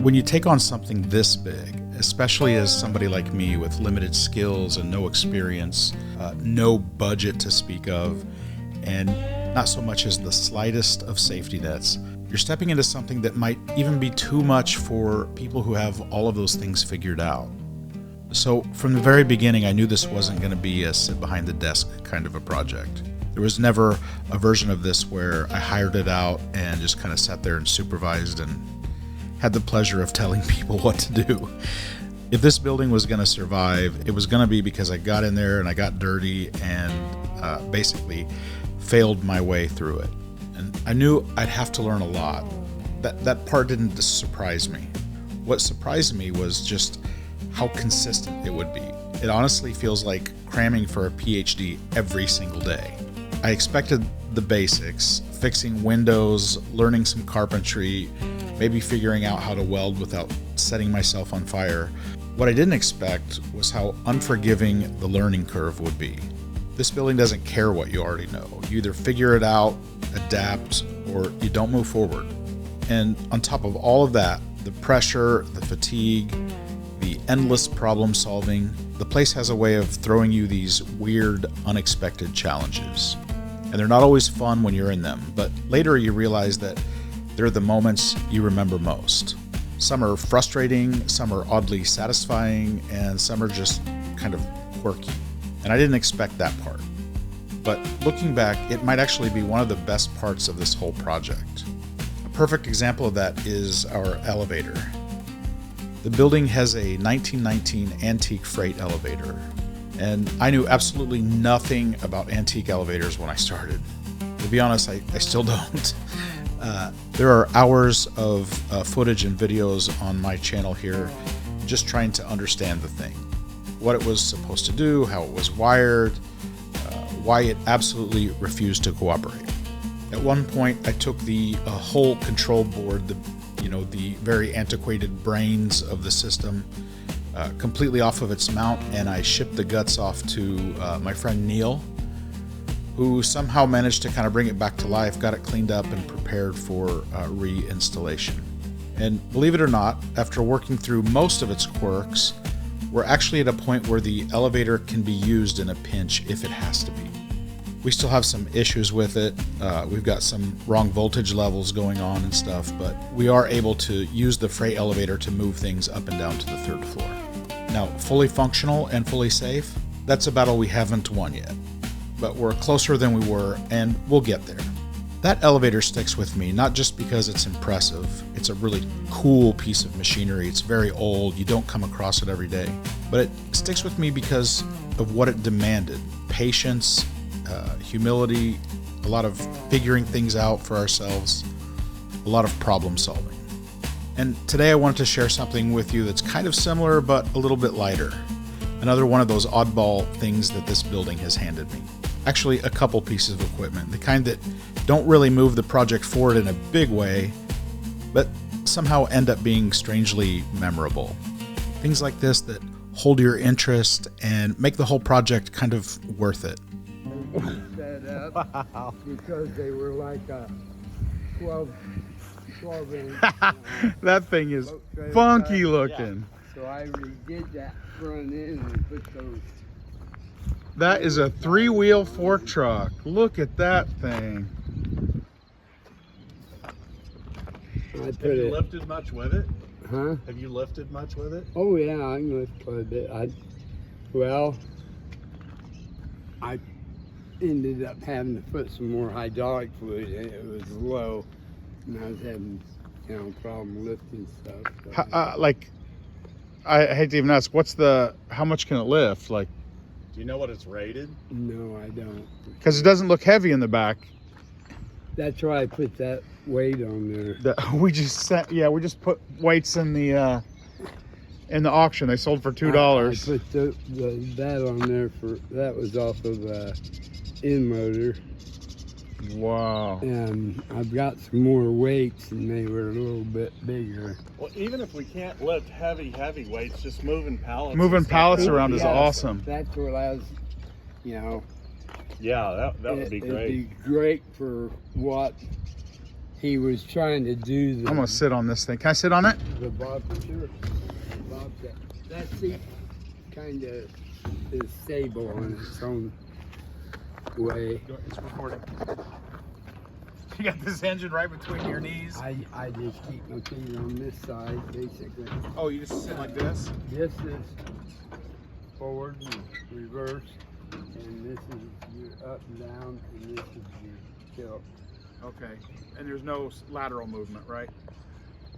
When you take on something this big, especially as somebody like me with limited skills and no experience, no budget to speak of, and not so much as the slightest of safety nets, you're stepping into something that might even be too much for people who have all of those things figured out. So from the very beginning, I knew this wasn't going to be a sit behind the desk kind of a project. There was never a version of this where I hired it out and just kind of sat there and supervised and had the pleasure of telling people what to do. If this building was going to survive, it was going to be because I got in there and I got dirty and basically failed my way through it. And I knew I'd have to learn a lot. That part didn't surprise me. What surprised me was just how consistent it would be. It honestly feels like cramming for a PhD every single day. I expected the basics, fixing windows, learning some carpentry, maybe figuring out how to weld without setting myself on fire. What I didn't expect was how unforgiving the learning curve would be. This building doesn't care what you already know. You either figure it out, adapt, or you don't move forward. And on top of all of that, the pressure, the fatigue, the endless problem solving, the place has a way of throwing you these weird, unexpected challenges. And they're not always fun when you're in them, but later you realize that they're the moments you remember most. Some are frustrating, some are oddly satisfying, and some are just kind of quirky. And I didn't expect that part. But looking back, it might actually be one of the best parts of this whole project. A perfect example of that is our elevator. The building has a 1919 antique freight elevator, and I knew absolutely nothing about antique elevators when I started. To be honest, I still don't. There are hours of footage and videos on my channel here just trying to understand the thing. What it was supposed to do, how it was wired, why it absolutely refused to cooperate. At one point, I took the whole control board, the very antiquated brains of the system, completely off of its mount, and I shipped the guts off to my friend Neil, who somehow managed to kind of bring it back to life, got it cleaned up and prepared for reinstallation. And believe it or not, after working through most of its quirks, we're actually at a point where the elevator can be used in a pinch if it has to be. We still have some issues with it. We've got some wrong voltage levels going on and stuff, but we are able to use the freight elevator to move things up and down to the third floor. Now, fully functional and fully safe, that's a battle we haven't won yet, but we're closer than we were, and we'll get there. That elevator sticks with me, not just because it's impressive. It's a really cool piece of machinery. It's very old. You don't come across it every day. But it sticks with me because of what it demanded. Patience, humility, a lot of figuring things out for ourselves, a lot of problem solving. And today I wanted to share something with you that's kind of similar, but a little bit lighter. Another one of those oddball things that this building has handed me. Actually, a couple pieces of equipment, the kind that don't really move the project forward in a big way, but somehow end up being strangely memorable. Things like this that hold your interest and make the whole project kind of worth it. Set up wow. Because they were like a 12 inch. That thing is funky looking. Yeah. So I redid that front end and put those. That is a 3-wheel fork truck. Look at that thing. Have you lifted much with it? Huh? Have you lifted much with it? Oh yeah, I can lift quite a bit. I ended up having to put some more hydraulic fluid in. It was low, and I was having problem lifting stuff. So. I hate to even ask, how much can it lift? Like, do you know what it's rated? No, I don't. Because it doesn't look heavy in the back. That's why I put that weight on there. We just put weights in the auction. They sold for $2. I put that on there that was off of end motor. Wow. And I've got some more weights, and they were a little bit bigger. Well, even if we can't lift heavy weights, just moving pallets. Moving pallets around is awesome. That's what I was, Yeah, that would be great. It'd be great for what he was trying to do the. I'm gonna sit on this thing. Can I sit on it? The bob, sure. That seat kind of is stable on its own way. It's recording. You got this engine right between your knees. I just keep my feet on this side, basically. Oh, you just sit like this? This is forward and reverse, and this is your up and down, and this is your tilt. Okay. And there's no lateral movement, right?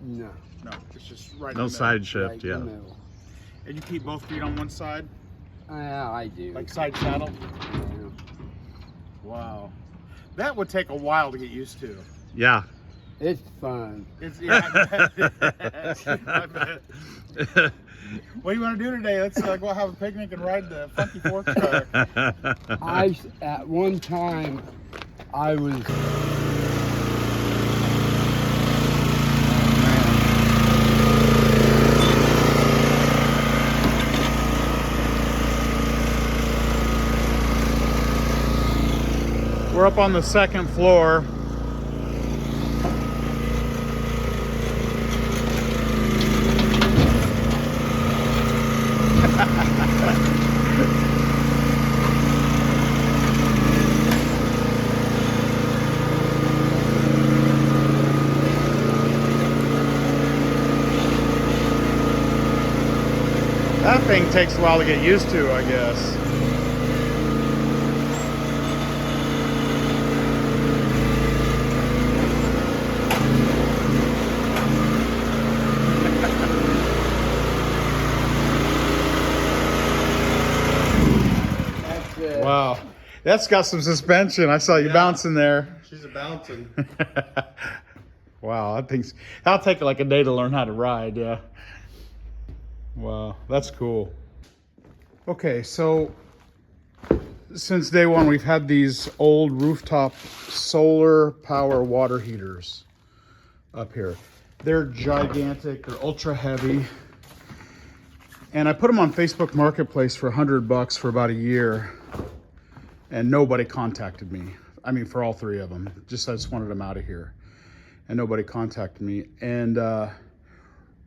No. No, it's just right. No in the side middle. shift, Right in yeah. the middle. And you keep both feet on one side, I do. like side saddle. Yeah. Wow, that would take a while to get used to. Yeah. It's fun. It's I bet. I bet. What do you want to do today? Let's go have a picnic and ride the funky fork truck. At one time, I was. We're up on the second floor. That thing takes a while to get used to, I guess. Wow, that's got some suspension. I saw you bouncing there. She's a bouncing. Wow, that'll take like a day to learn how to ride. Yeah. Wow, that's cool. Okay, so since day one, we've had these old rooftop solar power water heaters up here. They're gigantic. They're ultra heavy. And I put them on Facebook Marketplace for $100 for about a year. And nobody contacted me. I mean, for all three of them. I just wanted them out of here. And nobody contacted me. And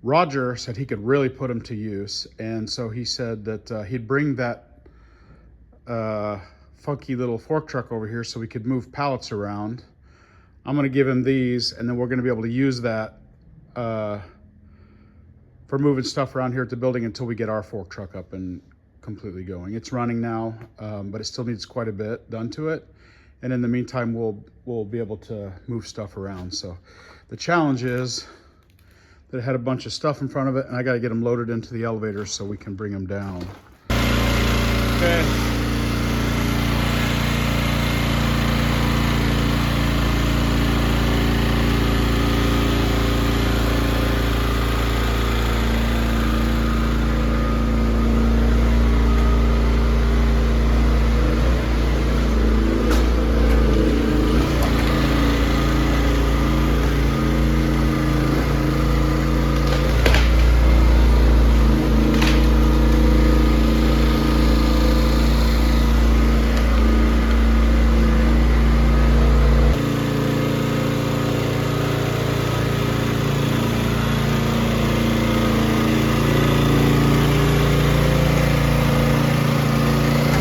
Roger said he could really put them to use. And so he said that he'd bring that funky little fork truck over here so we could move pallets around. I'm gonna give him these, and then we're gonna be able to use that for moving stuff around here at the building until we get our fork truck up and completely going. It's running now, but it still needs quite a bit done to it. And in the meantime, we'll be able to move stuff around. So the challenge is that it had a bunch of stuff in front of it, and I got to get them loaded into the elevator so we can bring them down. Okay.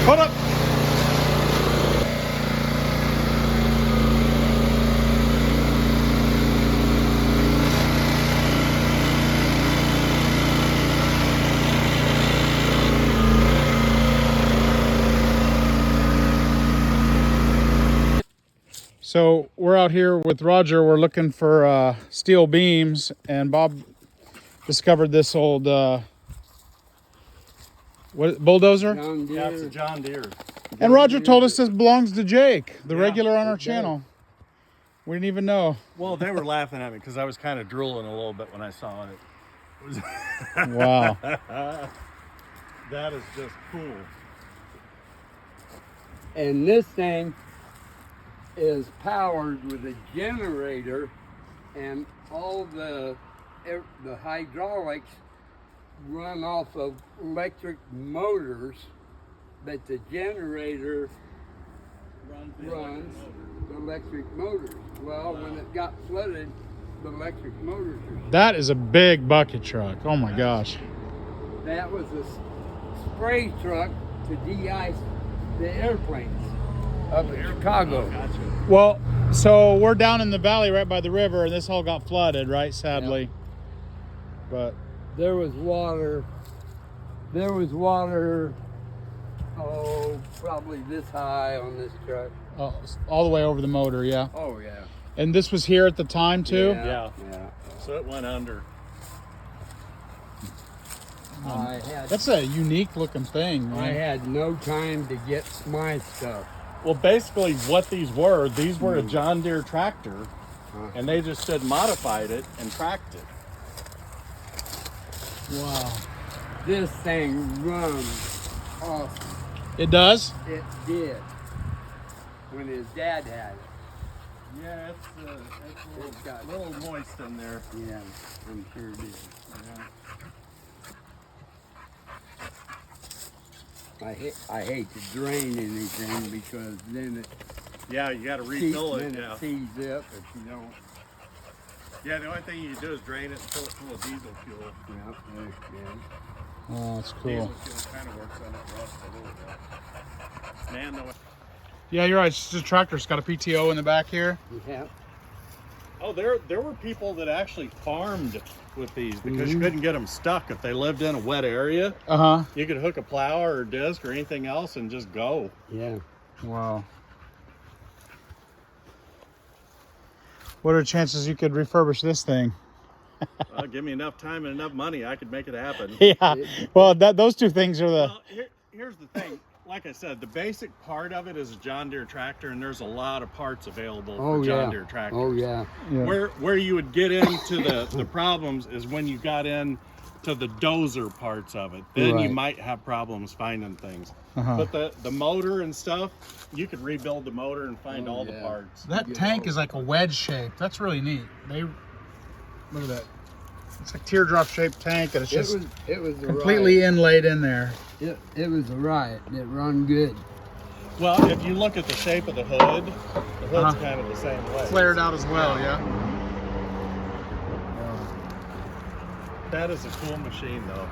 Hold up. So we're out here with Roger. We're looking for steel beams, and Bob discovered this old bulldozer. John Yeah, it's a Deere. John Deere. And Roger told us this belongs to Jake, the Yeah, regular on our it does. channel. We didn't even know. Well, they were laughing at me because I was kind of drooling a little bit when I saw it. It was Wow. That is just cool. And this thing is powered with a generator, and all the hydraulics run off of electric motors, but the generator runs the electric motors. Well, when it got flooded, the electric motors were shut. That is a big bucket truck. Oh my gosh. That was a spray truck to de-ice the airplanes up in Chicago. Gotcha. Well, so we're down in the valley right by the river, and this all got flooded, right? Sadly. But There was water. Oh, probably this high on this truck. all the way over the motor, yeah. Oh yeah. And this was here at the time too? Yeah. Yeah. So it went under. That's a unique looking thing, I man. had no time to get my stuff. Well, basically what these were a John Deere tractor, and they just modified it and tracked it. Wow. This thing runs awesome. It does? It did. When his dad had it. Yeah, it's a little moist in there. Yeah, I'm sure it is. Yeah. I hate to drain anything because then it Yeah, you got to seizes, refill it. then Yeah. it seizes up if you don't. Yeah, the only thing you do is drain it and fill it full of diesel fuel. Yeah. Oh, that's cool. Diesel fuel kind of works on that rust a little bit. Man, no. Yeah, you're right. It's just a tractor. It's got a PTO in the back here. Yeah. Oh, there were people that actually farmed with these because you couldn't get them stuck if they lived in a wet area. Uh-huh. You could hook a plow or a disc or anything else and just go. Yeah. Wow. What are the chances you could refurbish this thing? Well, give me enough time and enough money, I could make it happen. Yeah. Well, those two things are the... Well, here's the thing. Like I said, the basic part of it is a John Deere tractor, and there's a lot of parts available for John Deere tractors. Oh yeah. Where you would get into the problems is when you got into the dozer parts of it. Then you might have problems finding things. But the motor and stuff, you could rebuild the motor and find all the parts. That tank is like a wedge shape. That's really neat. Look at that. It's a teardrop shaped tank, and it's just it was a completely riot. inlaid in there. It was a riot. It run good. Well, if you look at the shape of the hood's kind of the same way. Flared out as well, yeah. That is a cool machine, though.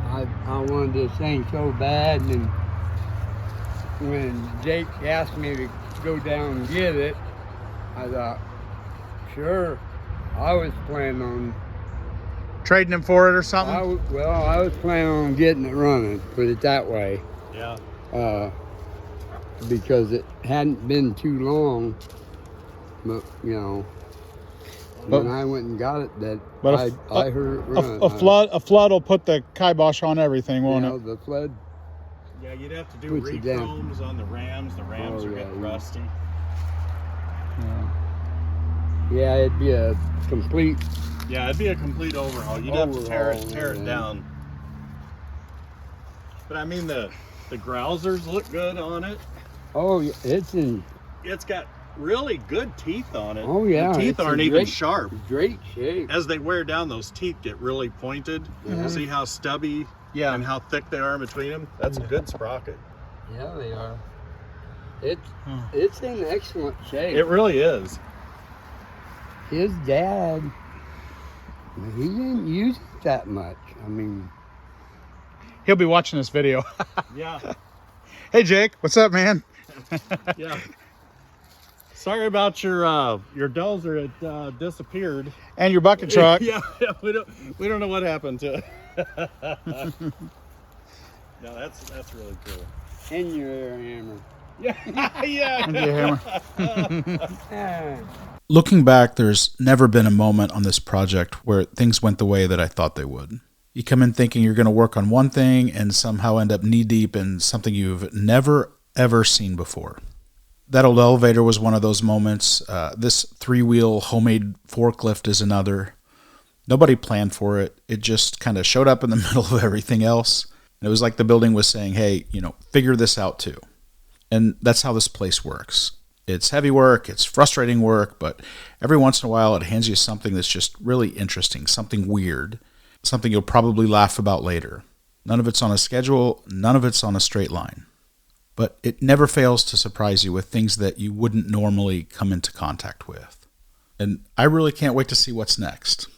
I wanted this thing so bad, and when Jake asked me to go down and get it, I thought, sure. I was planning on Trading him for it or something? I was planning on getting it running, put it that way. Yeah. Because it hadn't been too long, but when I went and got it, I heard it run. A flood will put the kibosh on everything, won't it? The flood. Yeah, you'd have to do Puts you down. re-chromes on the Rams. The Rams are getting rusty. Yeah, it'd be a complete. Yeah, it'd be a complete overhaul. You'd have to tear it down. But I mean, the grousers look good on it. Oh, it's got really good teeth on it. Oh yeah, the teeth aren't even sharp. Great shape. As they wear down, those teeth get really pointed. See how stubby and how thick they are in between them? That's a good sprocket. Yeah, they are. It's in excellent shape. It really is. His dad, he didn't use it that much. I mean, He'll be watching this video. Yeah. Hey Jake, what's up, man? Yeah. Sorry about your dozer. It disappeared. And your bucket truck. Yeah, we don't know what happened to it. No, that's really cool. and your air hammer. Yeah, yeah. And your hammer. Looking back, there's never been a moment on this project where things went the way that I thought they would. You come in thinking you're going to work on one thing and somehow end up knee-deep in something you've never, ever seen before. That old elevator was one of those moments. This three-wheel homemade forklift is another. Nobody planned for it. It just kind of showed up in the middle of everything else. And it was like the building was saying, hey, figure this out too. And that's how this place works. It's heavy work, it's frustrating work, but every once in a while it hands you something that's just really interesting, something weird, something you'll probably laugh about later. None of it's on a schedule, none of it's on a straight line. but it never fails to surprise you with things that you wouldn't normally come into contact with. And I really can't wait to see what's next.